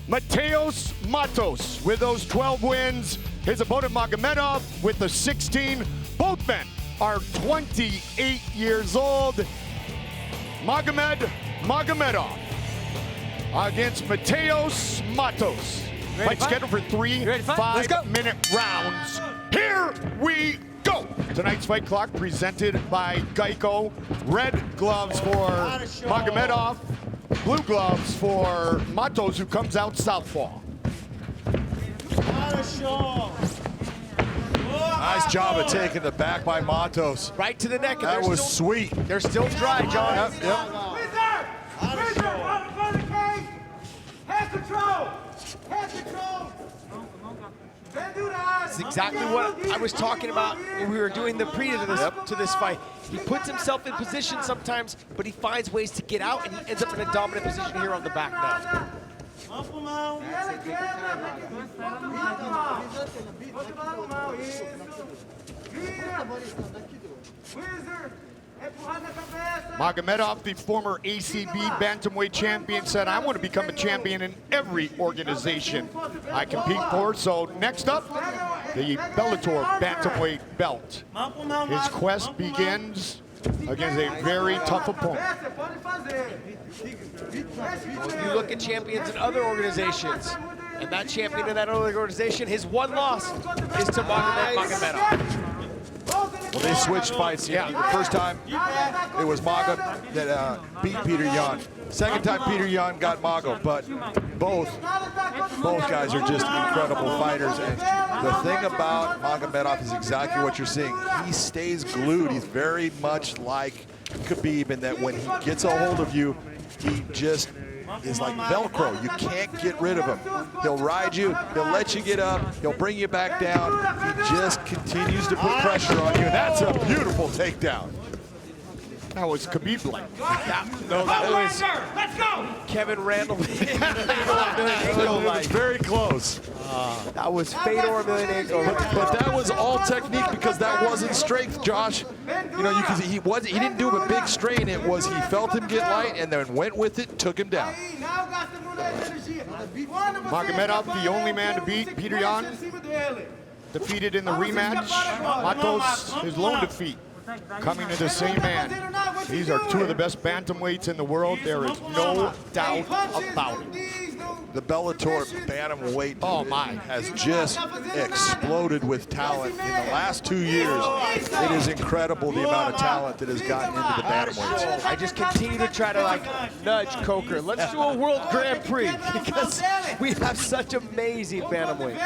Matheus Mattos with those 12 wins. His opponent Magomedov with the 16. Both men are 28 years old. Magomed Magomedov against Matheus Mattos. Fight scheduled for 3 5-minute rounds. Here we go. Tonight's fight clock presented by Geico. Red gloves for Magomedov, blue gloves for Mattos, who comes out southpaw. Nice job of taking the back by Mattos. Right to the neck. That was sweet. They're still dry, John. Yep. Head control! Head control! It's exactly what I was talking about when we were doing the preview to this fight. He puts himself in position sometimes, but he finds ways to get out, and he ends up in a dominant position here on the back now. Magomedov, the former ACB Bantamweight champion, said, I want to become a champion in every organization I compete for. So next up, the Bellator Bantamweight belt. His quest begins against a very tough opponent. You look at champions in other organizations, and that champion in that other organization, his one loss is to Magomed Magomedov. Well, they switched fights. Yeah, the first time it was Mago that beat Peter Yan. Second time Peter Yan got Mago, but both guys are just incredible fighters. And the thing about Magomedov is exactly what you're seeing. He stays glued. He's very much like Khabib in that when he gets a hold of you, he just is like Velcro. You can't get rid of him. He'll ride you, he'll let you get up, he'll bring you back down. He just continues to put pressure on you. That's a beautiful takedown. That was Khabib-like. That was Kevin Randall. It was very close. That was Fedor Emelianenko. But that was all technique because that wasn't strength, Josh. You know, because he didn't do a big strain. It was he felt him get light and then went with it, took him down. Magomedov, the only man to beat Peter Yan, defeated in the rematch. Mattos, his lone defeat, coming to the same man. These are two of the best bantamweights in the world. There is no doubt about it. The Bellator Bantamweight has just exploded with talent in the last 2 years. It is incredible the amount of talent that has gotten into the Bantamweights. I just continue to try to nudge Coker. Let's do a World Grand Prix because we have such amazing Bantamweights.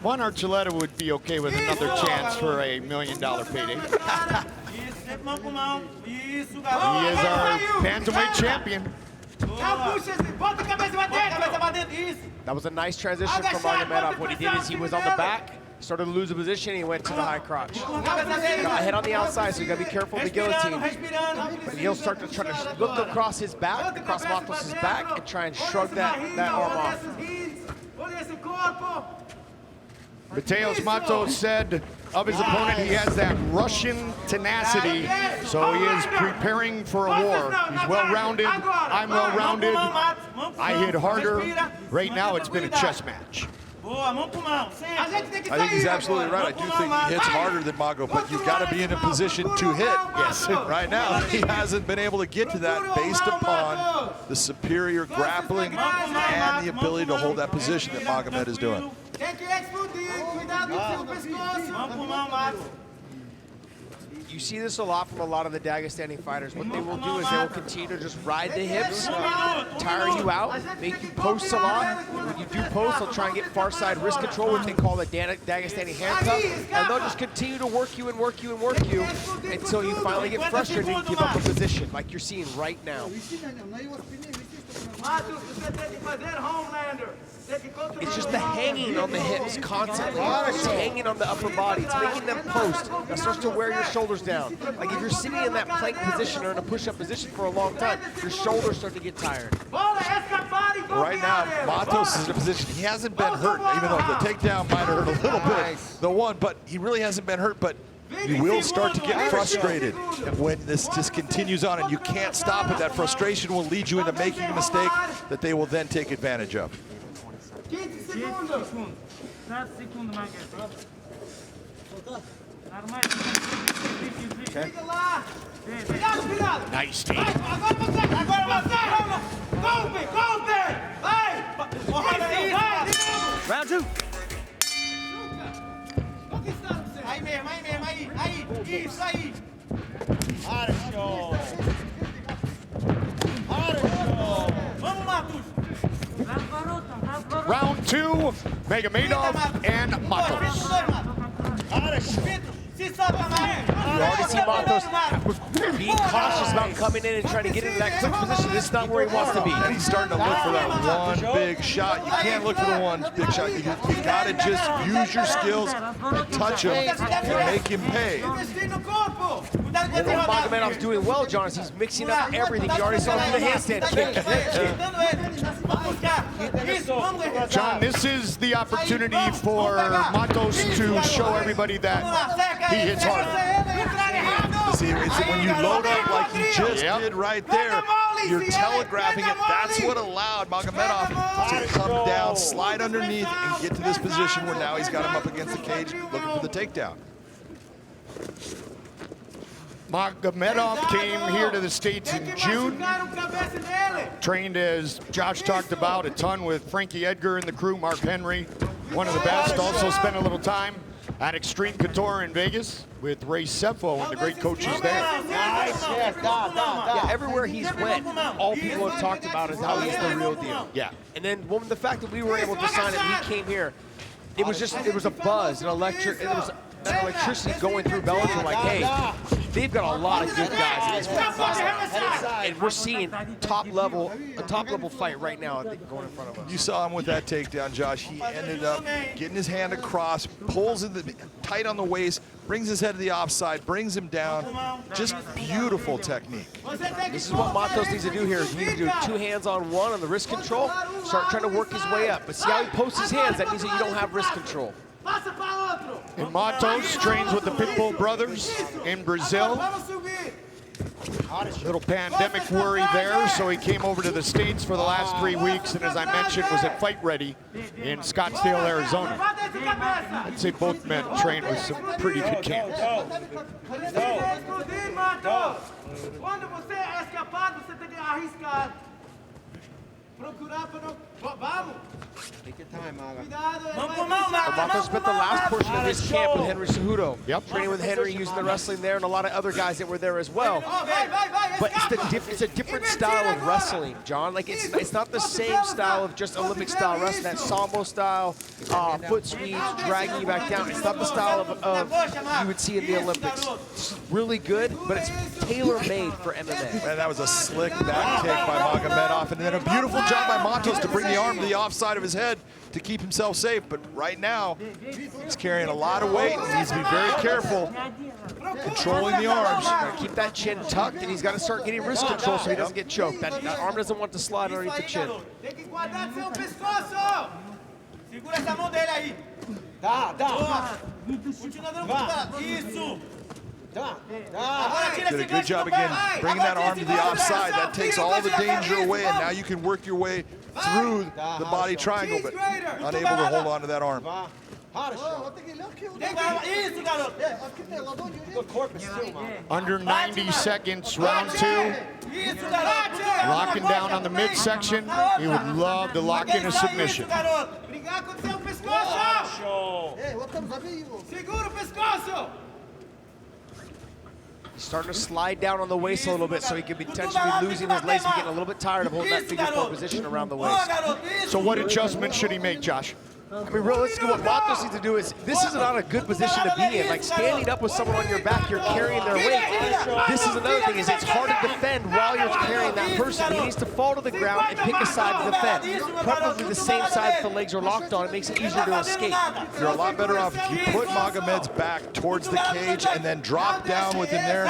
Juan Archuleta would be okay with another chance for a $1 million payday. He is our bantamweight champion. That was a nice transition from Magomedov. What he did is he was on the back, started to lose a position, and he went to the high crotch. Got a head on the outside, so you got to be careful of the guillotine. And he'll start to try to look across his back, across Matos' back, and try and shrug that arm off. Matheus Mattos said of his opponent, he has that Russian tenacity, so he is preparing for a war. He's well-rounded, I'm well-rounded, I hit harder. Right now, it's been a chess match. I think he's absolutely right. I do think he hits harder than Mago, but you've got to be in a position to hit. Yes. Right now, he hasn't been able to get to that based upon the superior grappling and the ability to hold that position that Magomed is doing. You see this a lot from a lot of the Dagestani fighters. What they will do is they will continue to just ride the hips, tire you out, make you post a lot. When you do post, they'll try and get far side wrist control, which they call the Dagestani handcuff, and they'll just continue to work you and work you and work you until you finally get frustrated and give up a position, like you're seeing right now. It's just the hanging on the hips constantly. It's hanging on the upper body. It's making them post. That starts to wear your shoulders down. Like if you're sitting in that plank position or in a push-up position for a long time, your shoulders start to get tired. Right now, Mattos is in a position, he hasn't been hurt, even though the takedown might hurt a little bit, the one, but he really hasn't been hurt. But You will start to get frustrated when this just continues on and you can't stop it. That frustration will lead you into making a mistake that they will then take advantage of. 15 segundos. 4 segundos, Magomed. Fica lá. Cuidado, cuidado. Nice team. Agora você. Golpe, golpe. Vai. Vai. Round 2. Conquistaram você. Aí mesmo, aí. Isso aí. Vamos, Matheus. Round 2, Magomedov and Mattos. Se solta, You already see Matheus being cautious about coming in and trying to get into that quick position. This is not where he wants to be. And he's starting to look for that one big shot. You can't look for the one big shot. You got to just use your skills and touch him and make him pay. And what Magomedov's doing well, John, is he's mixing up everything. You already saw him do the handstand kick. John, this is the opportunity for Mattos to show everybody that he hits hard. See, when you load up like you just did right there, you're telegraphing it. That's what allowed Magomedov to come down, slide underneath, and get to this position where now he's got him up against the cage looking for the takedown. Magomedov came here to the States in June. Trained, as Josh talked about, a ton with Frankie Edgar and the crew, Mark Henry, one of the best. Also spent a little time at Extreme Couture in Vegas with Ray Sefo and the great coaches there. Yeah, everywhere he's went, all people have talked about is how he's the real deal. Yeah. And then the fact that we were able to sign him, he came here, it was a buzz, an electricity going through Bellator, like, hey, they've got a lot of good guys in this weight class. And we're seeing a top level fight right now going in front of us. You saw him with that takedown, Josh. He ended up getting his hand across, pulls in tight on the waist, brings his head to the offside, brings him down. Just beautiful technique. This is what Mattos needs to do here. He needs to do 2 hands on 1 on the wrist control, start trying to work his way up. But see how he posts his hands? That means that you don't have wrist control. And Mattos trains with the Pitbull brothers in Brazil. Little pandemic worry there, so he came over to the States for the last 3 weeks, and as I mentioned, was at Fight Ready in Scottsdale, Arizona. I'd say both men trained with some pretty good camps. Quando você é escapado, você tem que arriscar. Procurar para não... Vamos! Mattos spent the last portion of his camp with Henry Cejudo. Yep. Training with Henry, using the wrestling there, and a lot of other guys that were there as well. But it's a different style of wrestling, John. Like, it's not the same style of just Olympic style wrestling, that sambo style, foot sweeps, dragging you back down. It's not the style of you would see in the Olympics. It's really good, but it's tailor-made for MMA. Man, that was a slick back take by Magomedov, and then a beautiful job by Mattos to bring the arm to the offside of his head to keep himself safe. But right now, he's carrying a lot of weight and needs to be very careful controlling the arms. Gotta keep that chin tucked, and he's got to start getting wrist control so he doesn't get choked. That arm doesn't want to slide underneath the chin. Tem que guardar seu pescoço! Segura essa mão dele aí. Dá. Continua dando cuidado. Isso. Did a good job again, bringing that arm to the offside. That takes all the danger away, and now you can work your way through the body triangle, but unable to hold on to that arm. Under 90 seconds, round 2. Locking down on the midsection. He would love to lock in a submission. Segura o pescoço! He's starting to slide down on the waist a little bit so he could be potentially losing his legs and getting a little bit tired of holding that figure 4 position around the waist. So what adjustment should he make, Josh? I mean, realistically, what Mattos needs to do is, this is not a good position to be in. Like, standing up with someone on your back, you're carrying their weight. This is another thing, is it's hard to defend while you're carrying that person. He needs to fall to the ground and pick a side to defend. Probably the same side the legs are locked on. It makes it easier to escape. You're a lot better off if you put Magomed's back towards the cage and then drop down with him there.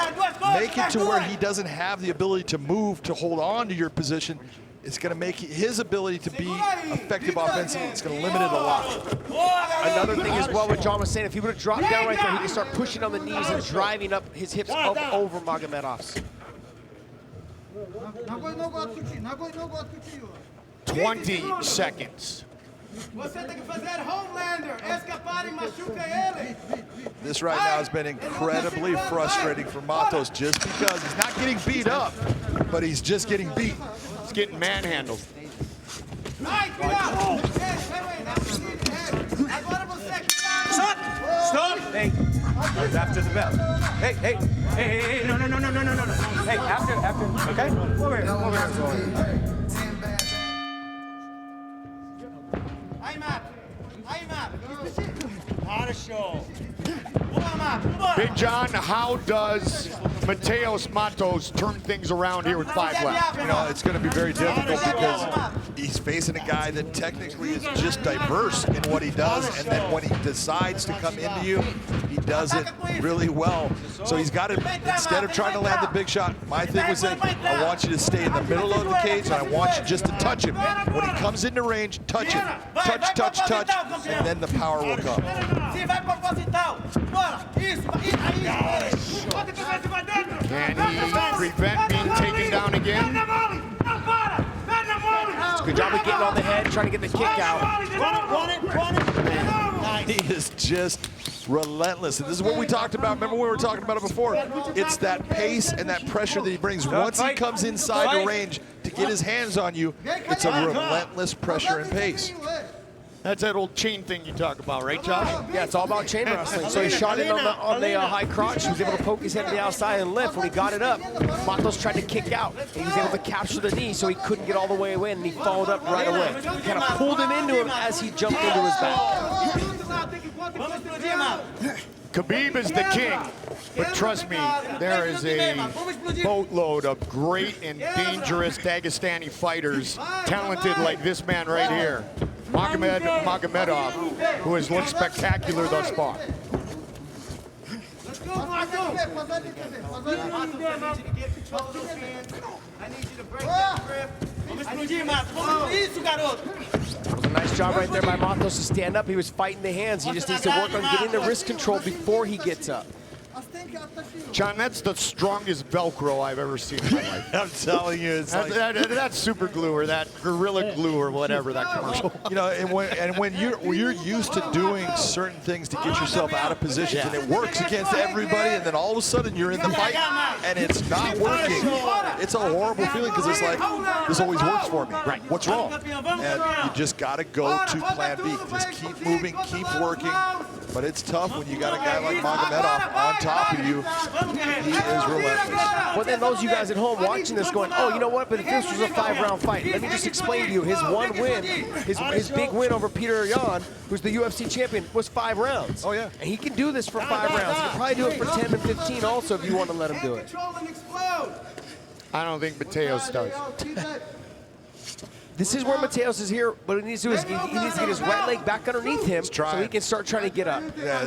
Make it to where he doesn't have the ability to move to hold on to your position. it's going to make his ability to be effective offensively, it's going to limit it a lot. Another thing as well, what John was saying, if he would have dropped down right there, he can start pushing on the knees and driving up his hips up over Magomedov's. 20 seconds. This right now has been incredibly frustrating for Mattos just because he's not getting beat up, but he's just getting beat. He's getting manhandled. Stop! Hey, after the bell. Hey, no. Hey, after, okay? Over here. Big John, how does Matheus Mattos turn things around here with 5 left? You know, it's going to be very difficult because he's facing a guy that technically is just diverse in what he does, and then when he decides to come into you, he does it really well. So he's got to, instead of trying to land the big shot, my thing was that I want you to stay in the middle of the cage, and I want you just to touch him. When he comes into range, touch him. Touch, and then the power will come. Can he prevent being taken down again? It's a good job of getting on the head, trying to get the kick out. He is just relentless. And this is what we talked about. Remember when we were talking about it before? It's that pace and that pressure that he brings. Once he comes inside the range to get his hands on you, it's a relentless pressure and pace. That's that old chain thing you talk about, right, Josh? Yeah, it's all about chain wrestling. So he shot it on the high crotch. He was able to poke his head to the outside and lift. When he got it up, Mattos tried to kick out. And he was able to capture the knee so he couldn't get all the way away, and he followed up right away. He kind of pulled him into him as he jumped into his back. Khabib is the king, but trust me, there is a boatload of great and dangerous Dagestani fighters, talented like this man right here, Magomed Magomedov, who has looked spectacular thus far. It was a nice job right there by Mattos to stand up. He was fighting the hands. He just needs to work on getting the wrist control before he gets up. John, that's the strongest Velcro I've ever seen in my life. I'm telling you, it's like... That's super glue or that Gorilla Glue or whatever that commercial. You know, and when you're used to doing certain things to get yourself out of positions, and it works against everybody, and then all of a sudden you're in the fight and it's not working. It's a horrible feeling because it's like, this always works for me. Right? What's wrong? And you just got to go to plan B. Just keep moving, keep working. But it's tough when you got a guy like Magomedov on top of you. He is relentless. But then those of you guys at home watching this going, oh, you know what? But if this was a 5-round fight, let me just explain to you. His one win, his big win over Peter Yan, who's the UFC champion, was 5 rounds. Oh, yeah. And he can do this for 5 rounds. He can probably do it for 10 and 15 also if you want to let him do it. I don't think Matheus does. This is where Matheus is here, but what he needs to do is he needs to get his right leg back underneath him so he can start trying to get up. Yeah,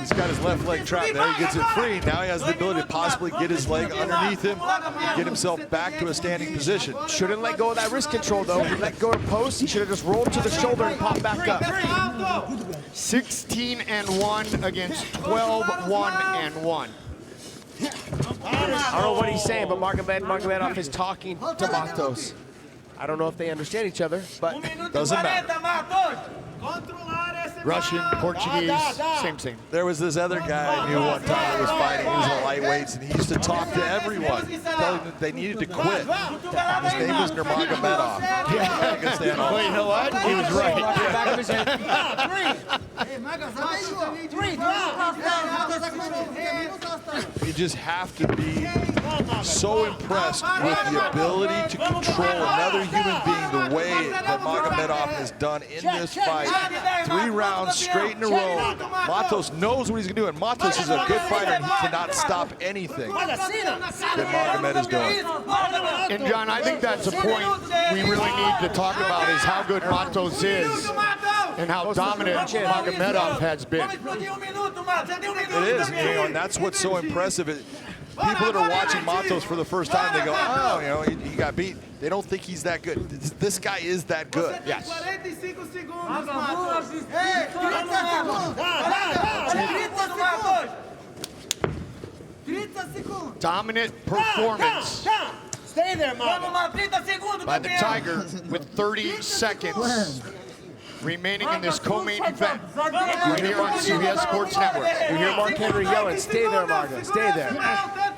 he's got his left leg trapped there. He gets it free. Now he has the ability to possibly get his leg underneath him, get himself back to a standing position. Shouldn't let go of that wrist control, though. He let go of post. He should have just rolled to the shoulder and popped back up. 16-1 against 12-1-1. I don't know what he's saying, but Magomedov is talking to Mattos. I don't know if they understand each other, but doesn't matter. Russian, Portuguese, same. There was this other guy I knew one time that was fighting. He was in the lightweights, and he used to talk to everyone, telling them they needed to quit. His name was Nurmagomedov. Yeah. Well, you know what? He was right. You just have to be so impressed with the ability to control another human being the way that Magomedov has done in this fight. 3 rounds straight in a row. Mattos knows what he's going to do, and Mattos is a good fighter, and he cannot stop anything that Magomed is doing. And John, I think that's a point we really need to talk about is how good Mattos is and how dominant Magomedov has been. It is, and that's what's so impressive. People that are watching Mattos for the first time, they go, oh, you know, he got beat. They don't think he's that good. This guy is that good. Yes. 45 segundos, Matos. Ei, 30 segundos. 30 segundos. Dominant performance Stay there, Matos. by the Tiger with 30 seconds remaining in this co-main event. Right here on CBS Sports Network. You hear Mark Henry yelling, stay there, Mago, stay there.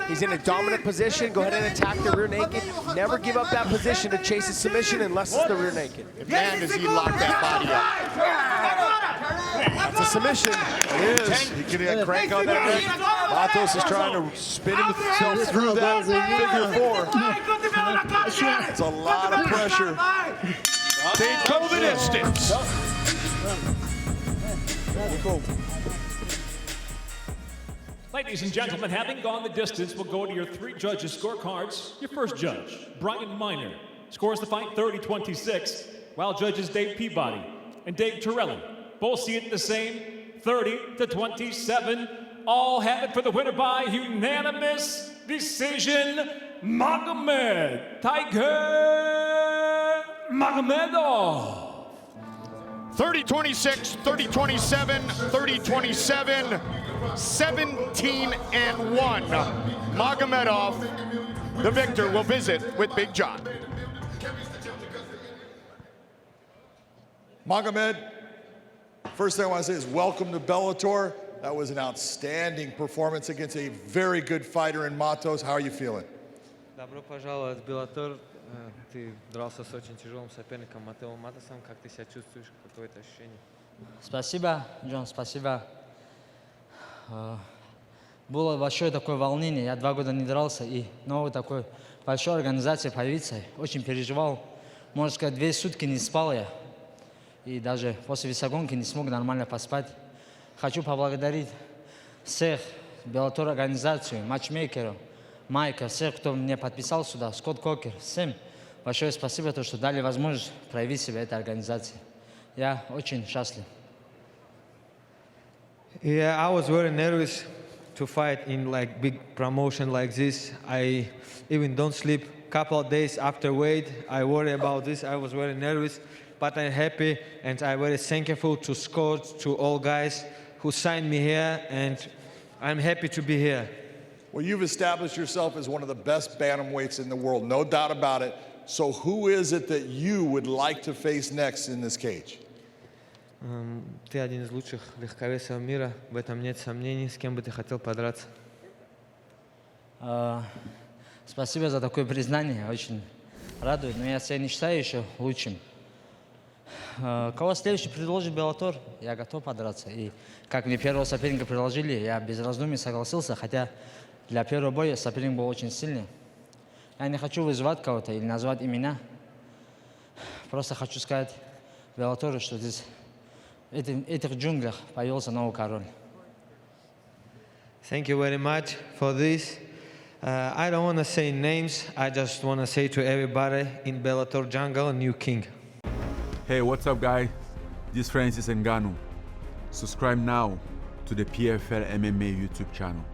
He's in a dominant position. Go ahead and attack the rear naked. Never give up that position to chase a submission unless it's the rear naked. And man, does he lock that body up. That's a submission. It is. He can crank on that neck. Mattos is trying to spin himself through that figure four. It's a lot of pressure. They go the distance. Ladies and gentlemen, having gone the distance, we'll go to your three judges' scorecards. Your first judge, Brian Miner, scores the fight 30-26, while judges Dave Peabody and Dave Torelli both see it the same, 30-27. All have it for the winner by unanimous decision, Magomed Tiger Magomedov. 30-26, 30-27, 30-27, 17-1. Magomedov, the victor, will visit with Big John. Magomed, first thing I want to say is welcome to Bellator. That was an outstanding performance against a very good fighter in Mattos. How are you feeling? Добро пожаловать в Bellator. Ты дрался с очень тяжелым соперником Матео Матосом. Как ты себя чувствуешь? Какое это ощущение? Спасибо, Джон, спасибо. Было большое такое волнение. Я 2 года не дрался, и новой такой большой организации появиться. Очень переживал. Можно сказать, 2 сутки не спал я. И даже после весогонки не смог нормально поспать. Хочу поблагодарить всех, Bellator организацию, матчмейкеров, Майка, всех, кто меня подписал сюда, Скотт Кокер, всем большое спасибо, что дали возможность проявить себя этой организации. Я очень счастлив. Yeah, I was very nervous to fight in like big promotion like this. I even don't sleep. Couple of days after weight, I worry about this. I was very nervous, but I'm happy and I'm very thankful to Scott, to all guys who signed me here, and I'm happy to be here. Well, you've established yourself as one of the best bantamweights in the world, no doubt about it. So who is it that you would like to face next in this cage? Ты один из лучших легковесов мира, в этом нет сомнений. С кем бы ты хотел подраться? Спасибо за такое признание, очень радует, но я себя не считаю еще лучшим. Кого следующий предложит Bellator, я готов подраться. И как мне первого соперника предложили, я без раздумий согласился, хотя для первого боя соперник был очень сильный. Я не хочу вызывать кого-то или назвать имена. Просто хочу сказать Bellator, что здесь в этих джунглях появился новый король. Thank you very much for this. I don't want to say names. I just want to say to everybody in Bellator jungle, new king. Hey, what's up, guys? This is Francis Ngannou. Subscribe now to the PFL MMA YouTube channel.